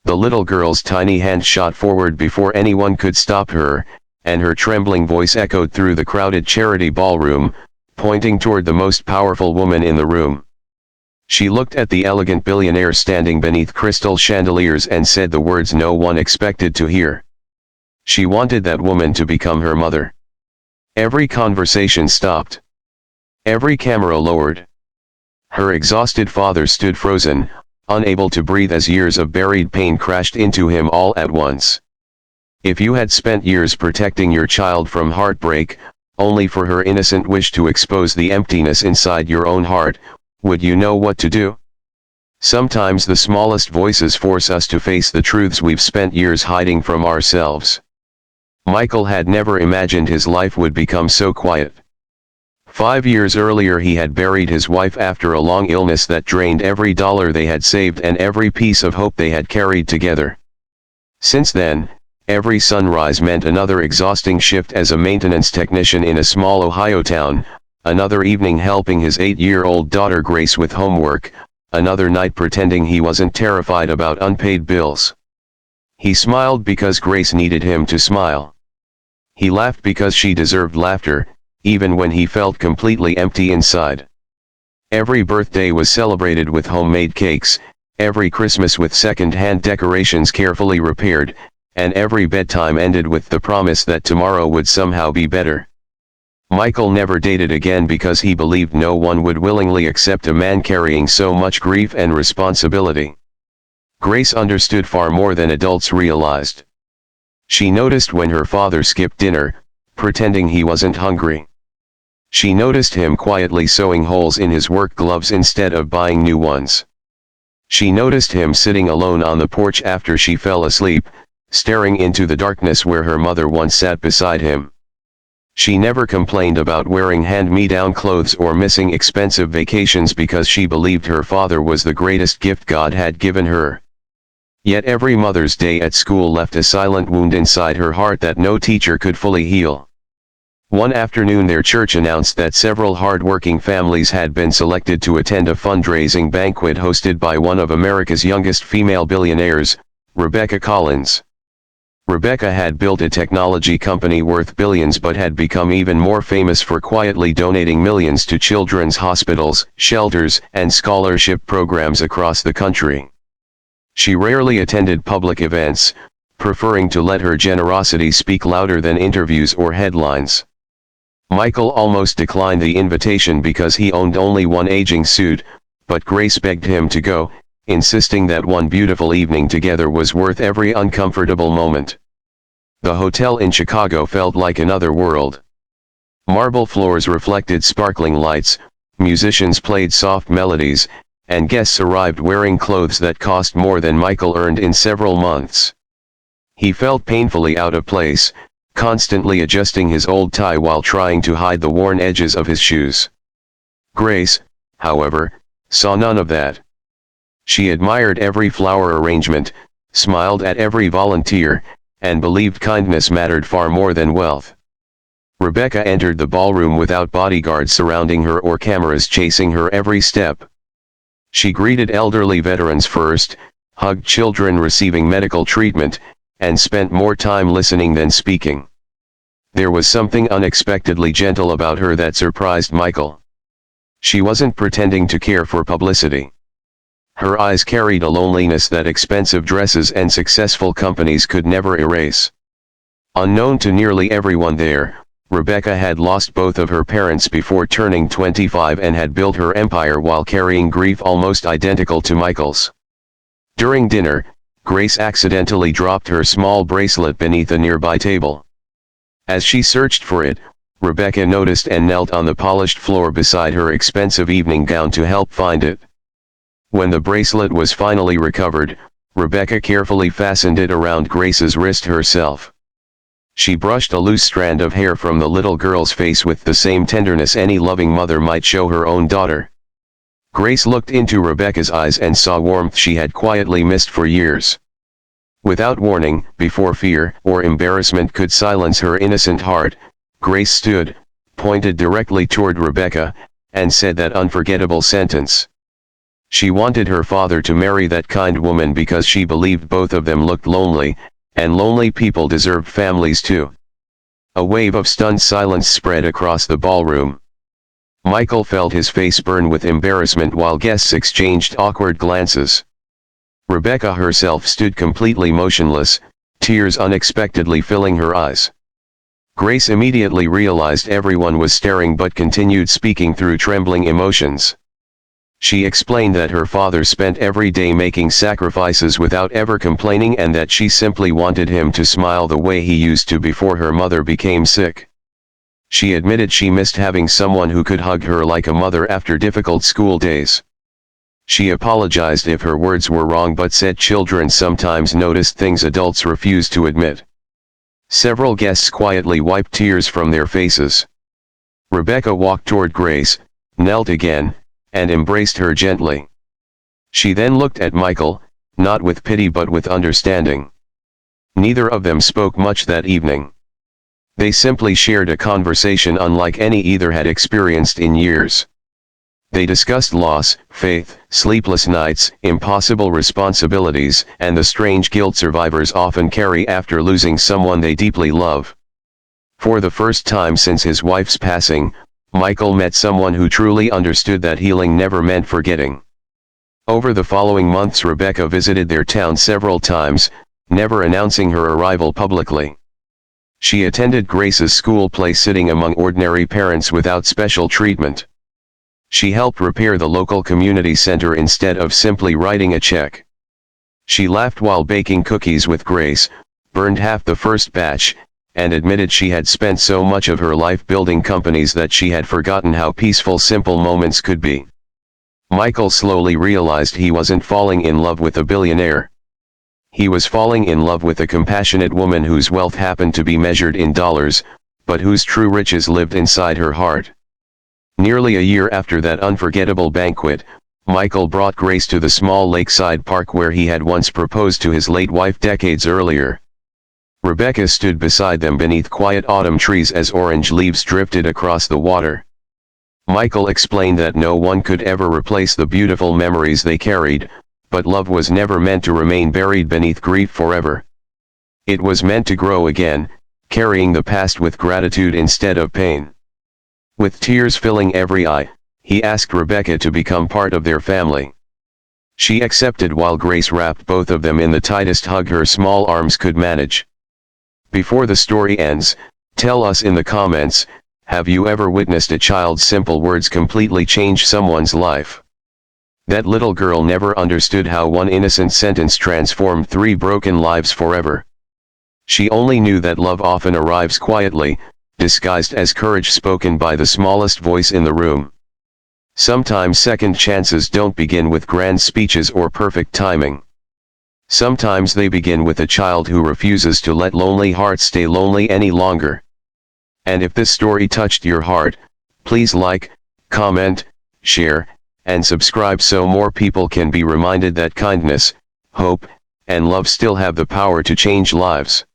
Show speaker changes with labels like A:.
A: The little girl's tiny hand shot forward before anyone could stop her, and her trembling voice echoed through the crowded charity ballroom, pointing toward the most powerful woman in the room. She looked at the elegant billionaire standing beneath crystal chandeliers and said the words no one expected to hear. She wanted that woman to become her mother. Every conversation stopped. Every camera lowered. Her exhausted father stood frozen, unable to breathe as years of buried pain crashed into him all at once. If you had spent years protecting your child from heartbreak, only for her innocent wish to expose the emptiness inside your own heart, would you know what to do? Sometimes the smallest voices force us to face the truths we've spent years hiding from ourselves. Michael had never imagined his life would become so quiet. 5 years earlier he had buried his wife after a long illness that drained every dollar they had saved and every piece of hope they had carried together. Since then, every sunrise meant another exhausting shift as a maintenance technician in a small Ohio town, another evening helping his 8-year-old daughter Grace with homework, another night pretending he wasn't terrified about unpaid bills. He smiled because Grace needed him to smile. He laughed because she deserved laughter, even when he felt completely empty inside. Every birthday was celebrated with homemade cakes, every Christmas with second-hand decorations carefully repaired, and every bedtime ended with the promise that tomorrow would somehow be better. Michael never dated again because he believed no one would willingly accept a man carrying so much grief and responsibility. Grace understood far more than adults realized. She noticed when her father skipped dinner, pretending he wasn't hungry. She noticed him quietly sewing holes in his work gloves instead of buying new ones. She noticed him sitting alone on the porch after she fell asleep, staring into the darkness where her mother once sat beside him. She never complained about wearing hand-me-down clothes or missing expensive vacations because she believed her father was the greatest gift God had given her. Yet every Mother's Day at school left a silent wound inside her heart that no teacher could fully heal. One afternoon their church announced that several hard-working families had been selected to attend a fundraising banquet hosted by one of America's youngest female billionaires, Rebecca Collins. Rebecca had built a technology company worth billions but had become even more famous for quietly donating millions to children's hospitals, shelters, and scholarship programs across the country. She rarely attended public events, preferring to let her generosity speak louder than interviews or headlines. Michael almost declined the invitation because he owned only one aging suit, but Grace begged him to go, insisting that one beautiful evening together was worth every uncomfortable moment. The hotel in Chicago felt like another world. Marble floors reflected sparkling lights, musicians played soft melodies, and guests arrived wearing clothes that cost more than Michael earned in several months. He felt painfully out of place, constantly adjusting his old tie while trying to hide the worn edges of his shoes. Grace, however, saw none of that. She admired every flower arrangement, smiled at every volunteer, and believed kindness mattered far more than wealth. Rebecca entered the ballroom without bodyguards surrounding her or cameras chasing her every step. She greeted elderly veterans first, hugged children receiving medical treatment, and spent more time listening than speaking. There was something unexpectedly gentle about her that surprised Michael. She wasn't pretending to care for publicity. Her eyes carried a loneliness that expensive dresses and successful companies could never erase. Unknown to nearly everyone there, Rebecca had lost both of her parents before turning 25 and had built her empire while carrying grief almost identical to Michael's. During dinner, Grace accidentally dropped her small bracelet beneath a nearby table. As she searched for it, Rebecca noticed and knelt on the polished floor beside her expensive evening gown to help find it. When the bracelet was finally recovered, Rebecca carefully fastened it around Grace's wrist herself. She brushed a loose strand of hair from the little girl's face with the same tenderness any loving mother might show her own daughter. Grace looked into Rebecca's eyes and saw warmth she had quietly missed for years. Without warning, before fear or embarrassment could silence her innocent heart, Grace stood, pointed directly toward Rebecca, and said that unforgettable sentence. She wanted her father to marry that kind woman because she believed both of them looked lonely, and lonely people deserved families too. A wave of stunned silence spread across the ballroom. Michael felt his face burn with embarrassment while guests exchanged awkward glances. Rebecca herself stood completely motionless, tears unexpectedly filling her eyes. Grace immediately realized everyone was staring but continued speaking through trembling emotions. She explained that her father spent every day making sacrifices without ever complaining and that she simply wanted him to smile the way he used to before her mother became sick. She admitted she missed having someone who could hug her like a mother after difficult school days. She apologized if her words were wrong but said children sometimes notice things adults refuse to admit. Several guests quietly wiped tears from their faces. Rebecca walked toward Grace, knelt again, and embraced her gently. She then looked at Michael, not with pity but with understanding. Neither of them spoke much that evening. They simply shared a conversation unlike any either had experienced in years. They discussed loss, faith, sleepless nights, impossible responsibilities, and the strange guilt survivors often carry after losing someone they deeply love. For the first time since his wife's passing, Michael met someone who truly understood that healing never meant forgetting. Over the following months Rebecca visited their town several times, never announcing her arrival publicly. She attended Grace's school play sitting among ordinary parents without special treatment. She helped repair the local community center instead of simply writing a check. She laughed while baking cookies with Grace, burned half the first batch, and admitted she had spent so much of her life building companies that she had forgotten how peaceful simple moments could be. Michael slowly realized he wasn't falling in love with a billionaire. He was falling in love with a compassionate woman whose wealth happened to be measured in dollars, but whose true riches lived inside her heart. Nearly a year after that unforgettable banquet, Michael brought Grace to the small lakeside park where he had once proposed to his late wife decades earlier. Rebecca stood beside them beneath quiet autumn trees as orange leaves drifted across the water. Michael explained that no one could ever replace the beautiful memories they carried, but love was never meant to remain buried beneath grief forever. It was meant to grow again, carrying the past with gratitude instead of pain. With tears filling every eye, he asked Rebecca to become part of their family. She accepted while Grace wrapped both of them in the tightest hug her small arms could manage. Before the story ends, tell us in the comments, have you ever witnessed a child's simple words completely change someone's life? That little girl never understood how one innocent sentence transformed 3 broken lives forever. She only knew that love often arrives quietly, disguised as courage spoken by the smallest voice in the room. Sometimes second chances don't begin with grand speeches or perfect timing. Sometimes they begin with a child who refuses to let lonely hearts stay lonely any longer. And if this story touched your heart, please like, comment, share, and subscribe so more people can be reminded that kindness, hope, and love still have the power to change lives.